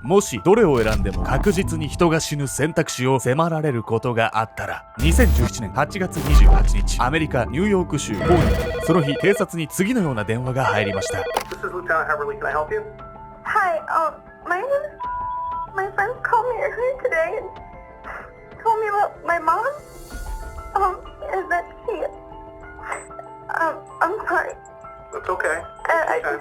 もしどれを選んでも確実に人が死ぬ選択肢を迫られることがあったら、2017年8月28日、アメリカ・ニューヨーク州コーニー。その日、警察に次のような電話が入りました。This is Lieutenant Heverly. Can I help you? Hi, my friends called me earlier today and told me about my mom. Is that she? I'm sorry. It's okay. I Okay.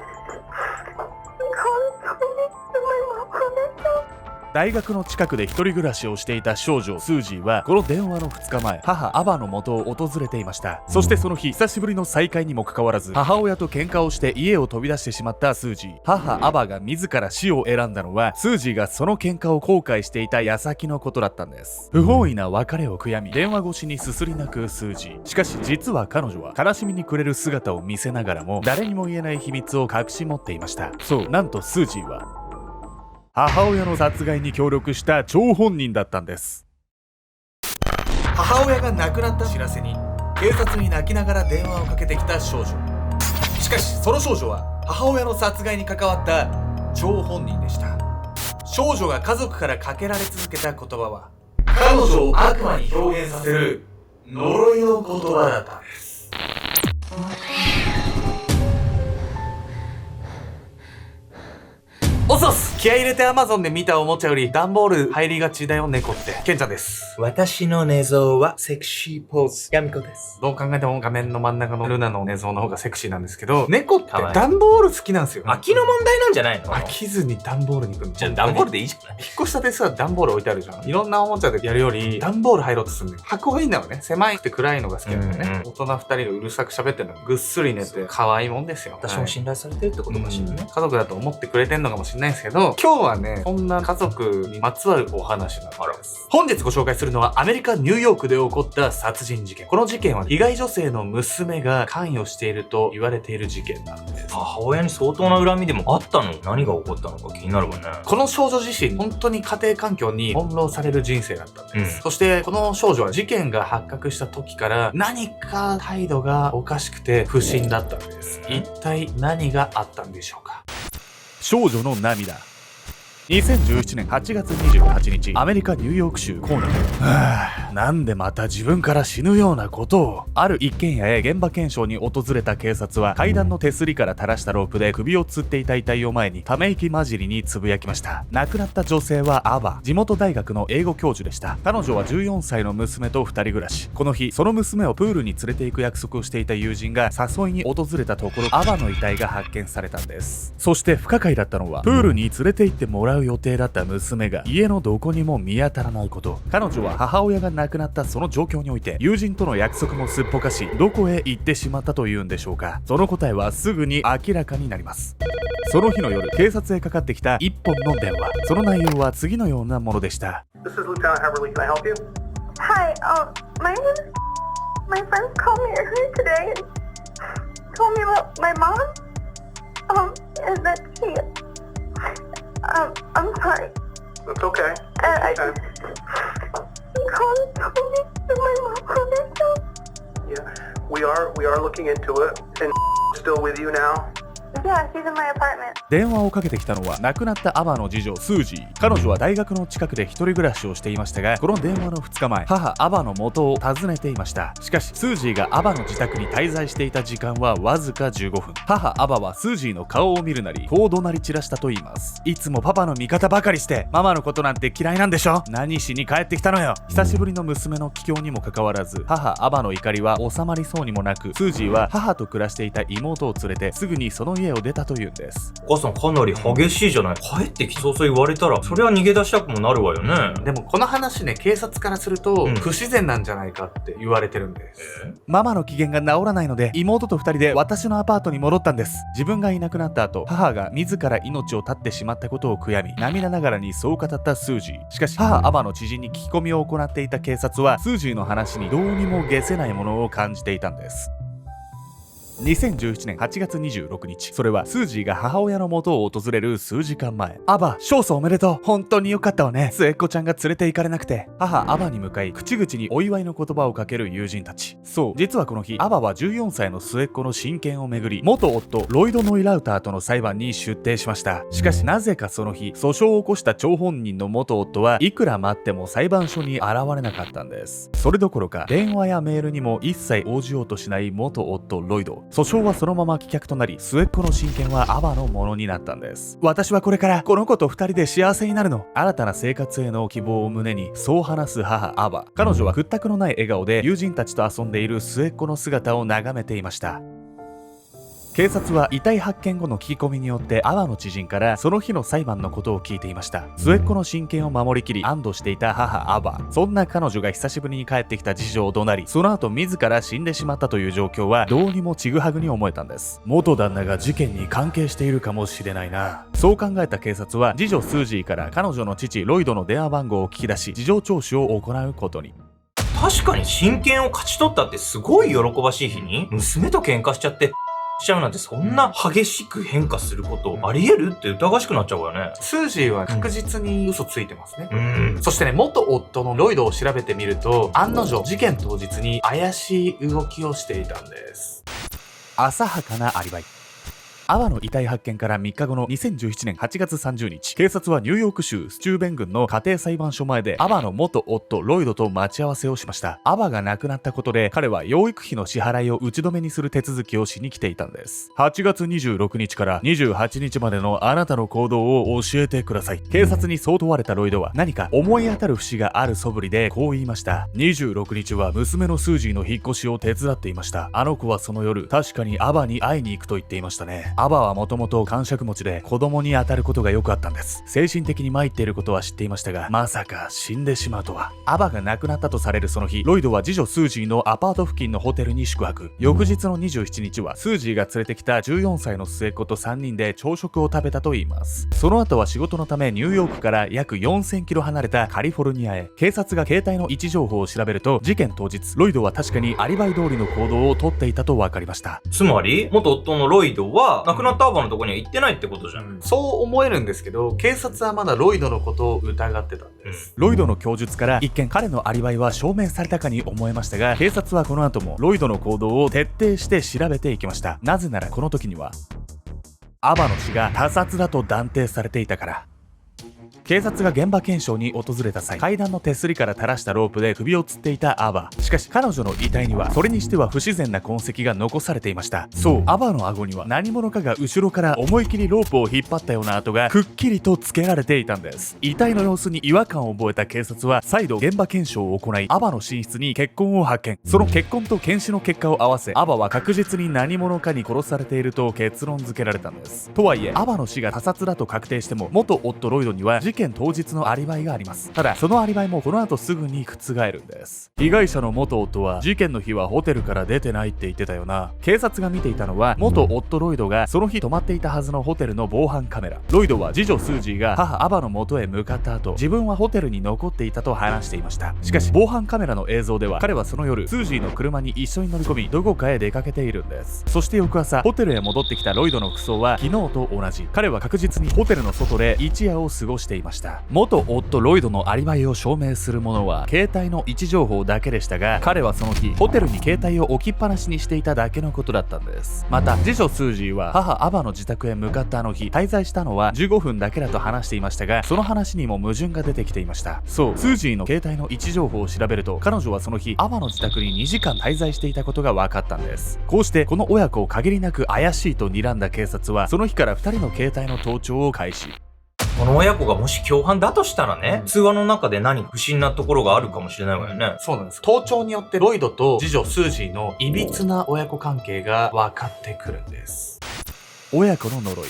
called and told me that my mom hurt herself. 大学の近くで一人暮らしをしていた少女スージーは、この電話の2日前、母アバの元を訪れていました。そしてその日、久しぶりの再会にもかかわらず、母親と喧嘩をして家を飛び出してしまったスージー。母アバが自ら死を選んだのは、スージーがその喧嘩を後悔していた矢先のことだったんです。不本意な別れを悔やみ、電話越しにすすり泣くスージー。しかし実は彼女は悲しみに暮れる姿を見せながらも、誰にも言えない秘密を隠し持っていました。そう、なんとスージーは母親の殺害に協力した張本人だったんです。母親が亡くなった知らせに警察に泣きながら電話をかけてきた少女。しかしその少女は母親の殺害に関わった張本人でした。少女が家族からかけられ続けた言葉は、彼女を悪魔に表現させる呪いの言葉だったんです。おそす、気合い入れて Amazon で見たおもちゃより段ボール入りがちだよ猫って。ケンちゃんです。私の寝相はセクシーポーズ。ヤミコです。どう考えても画面の真ん中のルナの寝相の方がセクシーなんですけど、猫って段ボール好きなんですよ。飽きの問題なんじゃないの？飽きずに段ボールに行くの。じゃあ段ボールでいいじゃない。引っ越したてさ、段ボール置いてあるじゃん。いろんなおもちゃでやるより段ボール入ろうとするんだよ。箱がいいんだろうね。狭いくて暗いのが好きなんだよね。大人2人がうるさく喋ってるのぐっすり寝て可愛いもんですよ。私も信頼されてるってことかしらね。家族だと思ってくれてんのかもしれないですけど、今日はね、そんな家族にまつわるお話なんです。本日ご紹介するのはアメリカ・ニューヨークで起こった殺人事件。この事件は被害女性の娘が関与していると言われている事件なんです。母親に相当な恨みでもあったの？何が起こったのか気になるわね。この少女自身、本当に家庭環境に翻弄される人生だったんです。そしてこの少女は事件が発覚した時から何か態度がおかしくて不審だったんです。一体何があったんでしょうか。少女の涙。2017年8月28日、アメリカ・ニューヨーク州コーニー。なんでまた自分から死ぬようなことを。ある一軒家へ現場検証に訪れた警察は、階段の手すりから垂らしたロープで首を吊っていた遺体を前にため息混じりにつぶやきました。亡くなった女性はアバ、地元大学の英語教授でした。彼女は14歳の娘と2人暮らし。この日、その娘をプールに連れて行く約束をしていた友人が誘いに訪れたところ、アバの遺体が発見されたんです。そして不可解だったのは、プールに連れて行ってもらう予定だった娘が家のどこにも見当たらないこと。彼女は母親が亡くなったその状況において友人との約束もすっぽかし、どこへ行ってしまったというんでしょうか。その答えはすぐに明らかになります。その日の夜、警察へかかってきた一本の電話。その内容は次のようなものでした。 This is Lieutenant Heverly. Can I help you? Hi, my friends called me earlier today and told me about my mom. Is that she? I'm sorry. It's okay. I Okay. called and told me that my mom hurt herself. Yeah, we are looking into it. And still with you now? Yeah, she's in my apartment. 電話をかけてきたのは亡くなったアバの次女スージー。彼女は大学の近くで一人暮らしをしていましたが、この電話の2日前、母アバの元を訪ねていました。しかしスージーがアバの自宅に滞在していた時間はわずか15分。母アバはスージーの顔を見るなりこう怒鳴り散らしたと言います。いつもパパの味方ばかりしてママのことなんて嫌いなんでしょ。何しに帰ってきたのよ。久しぶりの娘の帰郷にもかかわらず、母アバの怒りは収まりそうにもなく、スージーは母と暮らしていた妹を連れてすぐにその家を出たというんです。お母さんかなり激しいじゃない。帰ってきてそう言われたらそれは逃げ出したくもなるわよね。でもこの話ね、警察からすると不自然なんじゃないかって言われてるんです。ママの機嫌が治らないので妹と2人で私のアパートに戻ったんです。自分がいなくなった後、母が自ら命を絶ってしまったことを悔やみ涙ながらにそう語ったスージー。しかし母アバの知人に聞き込みを行っていた警察はスージーの話にどうにも解せないものを感じていたんです。2017年8月26日、それはスージーが母親の元を訪れる数時間前。アバ、勝訴おめでとう。本当によかったわね。末っ子ちゃんが連れて行かれなくて。母アバに向かい、口々にお祝いの言葉をかける友人たち。そう、実はこの日、アバは14歳の末っ子の親権をめぐり、元夫、ロイド・ノイラウターとの裁判に出廷しました。しかしなぜかその日、訴訟を起こした張本人の元夫はいくら待っても裁判所に現れなかったんです。それどころか、電話やメールにも一切応じようとしない元夫、ロイド。訴訟はそのまま棄却となり、末っ子の親権はアバのものになったんです。私はこれからこの子と二人で幸せになるの。新たな生活への希望を胸に、そう話す母アバ。彼女は屈託のない笑顔で友人たちと遊んでいる末っ子の姿を眺めていました。警察は遺体発見後の聞き込みによってアバの知人からその日の裁判のことを聞いていました。末っ子の親権を守りきり安堵していた母アバ。そんな彼女が久しぶりに帰ってきた次女を怒鳴り、その後自ら死んでしまったという状況はどうにもちぐはぐに思えたんです。元旦那が事件に関係しているかもしれないな。そう考えた警察は次女スージーから彼女の父ロイドの電話番号を聞き出し、事情聴取を行うことに。確かに親権を勝ち取ったってすごい喜ばしい日に、娘と喧嘩しちゃってしちゃうなんて、そんな激しく変化することあり得るって疑わしくなっちゃうわよね。スージーは確実に嘘ついてますね。そしてね、元夫のロイドを調べてみると、案の定事件当日に怪しい動きをしていたんです。浅はかなアリバイ。アバの遺体発見から3日後の2017年8月30日、警察はニューヨーク州スチューベン郡の家庭裁判所前でアバの元夫ロイドと待ち合わせをしました。アバが亡くなったことで彼は養育費の支払いを打ち止めにする手続きをしに来ていたんです。8月26日から28日までのあなたの行動を教えてください。警察にそう問われたロイドは何か思い当たる節がある素振りでこう言いました。26日は娘のスージーの引っ越しを手伝っていました。あの子はその夜確かにアバに会いに行くと言っていましたね。アバはもともと癇癪持ちで子供に当たることがよくあったんです。精神的に参っていることは知っていましたが、まさか死んでしまうとは。アバが亡くなったとされるその日、ロイドは次女スージーのアパート付近のホテルに宿泊。翌日の27日はスージーが連れてきた14歳の末っ子と3人で朝食を食べたといいます。その後は仕事のためニューヨークから約4000キロ離れたカリフォルニアへ。警察が携帯の位置情報を調べると、事件当日ロイドは確かにアリバイ通りの行動をとっていたと分かりました。つまり元夫のロイドは亡くなったアバのところには行ってないってことじゃん。そう思えるんですけど、警察はまだロイドのことを疑ってたんです。ロイドの供述から一見彼のアリバイは証明されたかに思えましたが、警察はこの後もロイドの行動を徹底して調べていきました。なぜならこの時にはアバの死が他殺だと断定されていたから。警察が現場検証に訪れた際、階段の手すりから垂らしたロープで首を吊っていたアバ。しかし彼女の遺体にはそれにしては不自然な痕跡が残されていました。そう、アバの顎には何者かが後ろから思い切りロープを引っ張ったような跡がくっきりとつけられていたんです。遺体の様子に違和感を覚えた警察は再度現場検証を行い、アバの寝室に血痕を発見。その血痕と検視の結果を合わせ、アバは確実に何者かに殺されていると結論付けられたんです。とはいえ、アバの死が他殺だと確定しても、元夫ロイドには事件当日のアリバイがあります。ただそのアリバイもこの後すぐに覆るんです。被害者の元夫は事件の日はホテルから出てないって言ってたよな。警察が見ていたのは元夫ロイドがその日泊まっていたはずのホテルの防犯カメラ。ロイドは次女スージーが母アバの元へ向かった後、自分はホテルに残っていたと話していました。しかし防犯カメラの映像では彼はその夜スージーの車に一緒に乗り込みどこかへ出かけているんです。そして翌朝ホテルへ戻ってきたロイドの服装は昨日と同じ。彼は確実にホテルの外で一夜を過ごしていました。元夫ロイドのアリバイを証明するものは携帯の位置情報だけでしたが、彼はその日ホテルに携帯を置きっぱなしにしていただけのことだったんです。また次女スージーは母アバの自宅へ向かったあの日滞在したのは15分だけだと話していましたが、その話にも矛盾が出てきていました。そう、スージーの携帯の位置情報を調べると、彼女はその日アバの自宅に2時間滞在していたことが分かったんです。こうしてこの親子を限りなく怪しいと睨んだ警察はその日から2人の携帯の盗聴を開始。この親子がもし共犯だとしたらね、通話の中で何か不審なところがあるかもしれないわよね。そうなんです。盗聴によってロイドと次女スージーのいびつな親子関係が分かってくるんです。親子の呪い。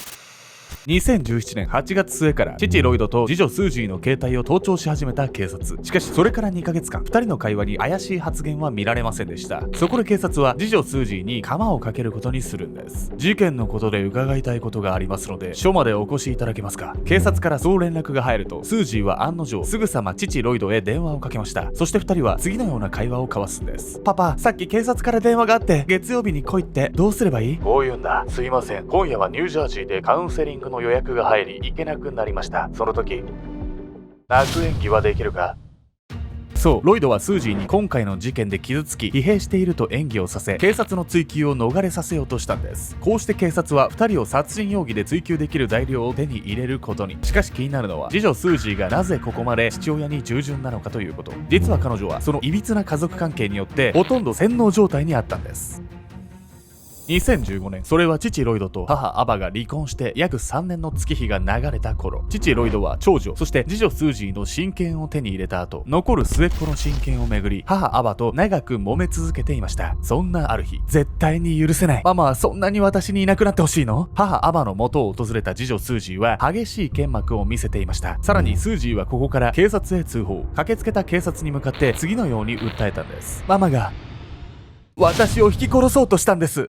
2017年8月末から父ロイドと次女スージーの携帯を盗聴し始めた警察。しかしそれから2ヶ月間、2人の会話に怪しい発言は見られませんでした。そこで警察は次女スージーに鎌をかけることにするんです。事件のことで伺いたいことがありますので署までお越しいただけますか。警察からそう連絡が入ると、スージーは案の定すぐさま父ロイドへ電話をかけました。そして2人は次のような会話を交わすんです。パパ、さっき警察から電話があって月曜日に来いって。どうすればいい？こういうんだ。すいません、今夜はニュージャージーでカウンセリングの予約が入り行けなくなりました。その時泣く演技はできるか？そう、ロイドはスージーに今回の事件で傷つき疲弊していると演技をさせ、警察の追及を逃れさせようとしたんです。こうして警察は2人を殺人容疑で追及できる材料を手に入れることに。しかし気になるのは、次女スージーがなぜここまで父親に従順なのかということ。実は彼女はその歪な家族関係によってほとんど洗脳状態にあったんです。2015年、それは父ロイドと母アバが離婚して約3年の月日が流れた頃、父ロイドは長女、そして次女スージーの親権を手に入れた後、残る末っ子の親権をめぐり母アバと長く揉め続けていました。そんなある日、絶対に許せない、ママはそんなに私にいなくなってほしいの？母アバの元を訪れた次女スージーは激しい剣幕を見せていました。さらにスージーはここから警察へ通報。駆けつけた警察に向かって次のように訴えたんです。ママが私を引き殺そうとしたんです。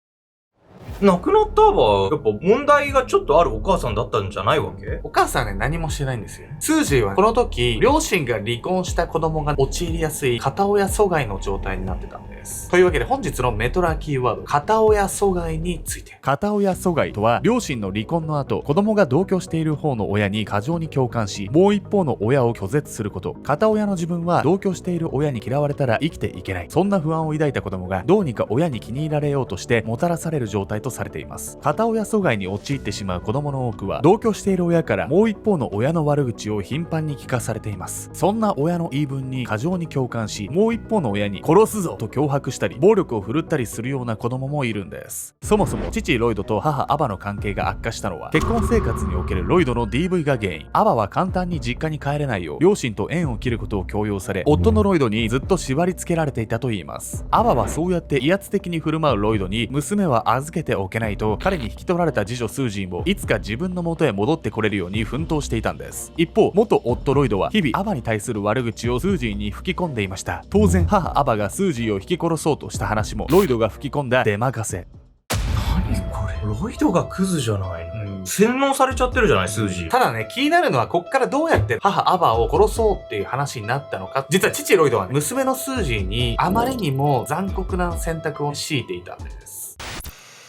亡くなったは、やっぱ問題がちょっとあるお母さんだったんじゃないわけ？お母さんね、何もしてないんですよ。スージーはこの時、両親が離婚した子供が陥りやすい片親阻害の状態になってたんです。というわけで本日のメトラキーワード、片親阻害について。片親阻害とは、両親の離婚の後、子供が同居している方の親に過剰に共感し、もう一方の親を拒絶すること。片親の自分は同居している親に嫌われたら生きていけない。そんな不安を抱いた子供がどうにか親に気に入られようとしてもたらされる状態とされています。片親阻害に陥ってしまう子供の多くは、同居している親からもう一方の親の悪口を頻繁に聞かされています。そんな親の言い分に過剰に共感し、もう一方の親に殺すぞと脅迫したり、暴力を振るったりするような子供もいるんです。そもそも父ロイドと母アバの関係が悪化したのは、結婚生活におけるロイドの DV が原因。アバは簡単に実家に帰れないよう両親と縁を切ることを強要され、夫のロイドにずっと縛り付けられていたといいます。アバはそうやって威圧的に振る舞うロイドに、娘は預けておけないと彼に引き取られた次女スージーもいつか自分の元へ戻ってこれるように奮闘していたんです。一方、元夫ロイドは日々アバに対する悪口をスージーに吹き込んでいました。当然、母アバがスージーを引き殺そうとした話もロイドが吹き込んだ出任せ。何これ、ロイドがクズじゃないの？洗脳されちゃってるじゃない、スージー。ただね、気になるのはこっからどうやって母アバを殺そうっていう話になったのか。実は父ロイドはね、娘のスージーにあまりにも残酷な選択を強いていたんです。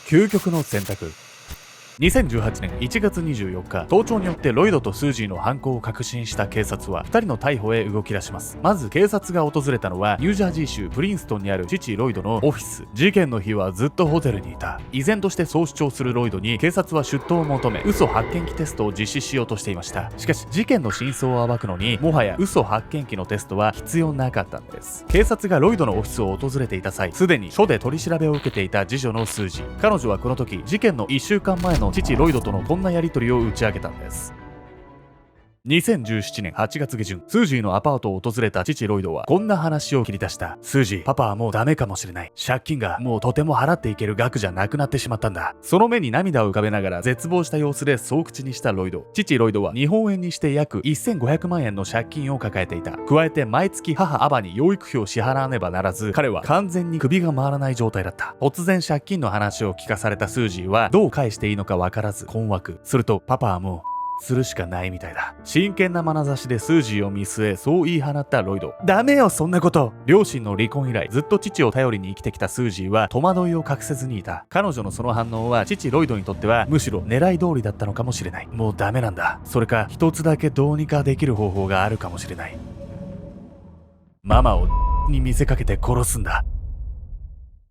究極の選択。2018年1月24日、盗聴によってロイドとスージーの犯行を確信した警察は2人の逮捕へ動き出します。まず警察が訪れたのはニュージャージー州プリンストンにある父ロイドのオフィス。事件の日はずっとホテルにいた。依然としてそう主張するロイドに警察は出頭を求め、嘘発見器テストを実施しようとしていました。しかし事件の真相を暴くのにもはや嘘発見器のテストは必要なかったんです。警察がロイドのオフィスを訪れていた際、すでに署で取り調べを受けていた次女のスージー。彼女はこの時、事件の1週間前の父ロイドとのこんなやり取りを打ち上げたんです。2017年8月下旬、スージーのアパートを訪れた父ロイドはこんな話を切り出した。スージー、パパはもうダメかもしれない。借金がもうとても払っていける額じゃなくなってしまったんだ。その目に涙を浮かべながら絶望した様子でそう口にしたロイド。父ロイドは日本円にして約1500万円の借金を抱えていた。加えて毎月母アバに養育費を支払わねばならず、彼は完全に首が回らない状態だった。突然借金の話を聞かされたスージーはどう返していいのか分からず困惑。すると、パパはもうするしかないみたいだ。真剣な眼差しでスージーを見据え、そう言い放ったロイド。ダメよ、そんなこと。両親の離婚以来ずっと父を頼りに生きてきたスージーは戸惑いを隠せずにいた。彼女のその反応は父ロイドにとってはむしろ狙い通りだったのかもしれない。もうダメなんだ。それか一つだけどうにかできる方法があるかもしれない。ママをに見せかけて殺すんだ。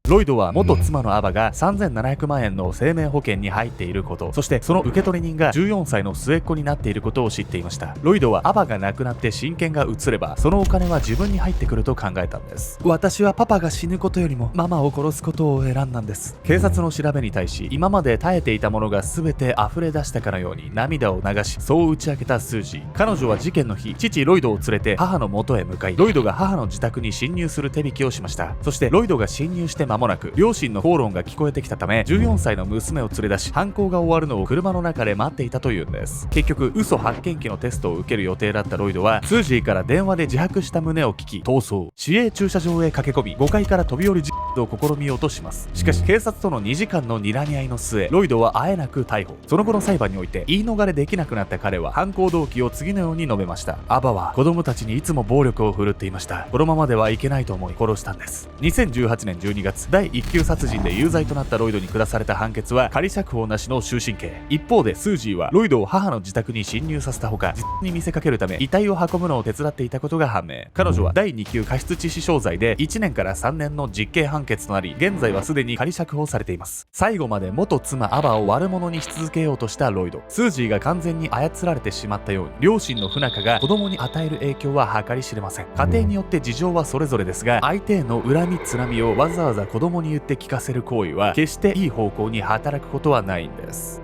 ロイドは元妻のアバが3700万円の生命保険に入っていること、そしてその受取人が14歳の末っ子になっていることを知っていました。ロイドはアバが亡くなって親権が移れば、そのお金は自分に入ってくると考えたんです。私はパパが死ぬことよりもママを殺すことを選んだんです。警察の調べに対し、今まで耐えていたものが全て溢れ出したかのように涙を流し、そう打ち明けたスージー。彼女は事件の日、父ロイドを連れて母の元へ向かい、ロイドが母の自宅に侵入する手引きをしました。そしてロイドが侵入して間もなく両親の口論が聞こえてきたため14歳の娘を連れ出し犯行が終わるのを車の中で待っていたというんです。結局嘘発見器のテストを受ける予定だったロイドはスージーから電話で自白した旨を聞き逃走。市営駐車場へ駆け込み5階から飛び降りを試みようとします。しかし警察との2時間の睨み合いの末ロイドはあえなく逮捕。その後の裁判において言い逃れできなくなった彼は犯行動機を次のように述べました。アバは子供たちにいつも暴力を振るっていました。このままではいけないと思い殺したんです。2018年12月第1級殺人で有罪となったロイドに下された判決は仮釈放なしの終身刑。一方でスージーはロイドを母の自宅に侵入させたほか実に見せかけるため遺体を運ぶのを手伝っていたことが判明。彼女は第2級過失致死傷罪で1年から3年の実刑判決となり現在はすでに仮釈放されています。最後まで元妻アバを悪者にし続けようとしたロイド。スージーが完全に操られてしまったように両親の不仲が子供に与える影響は計り知れません。家庭によって事情はそれぞれですが相手への恨みつらみをわざわざ子供に言って聞かせる行為は決していい方向に働くことはないんです。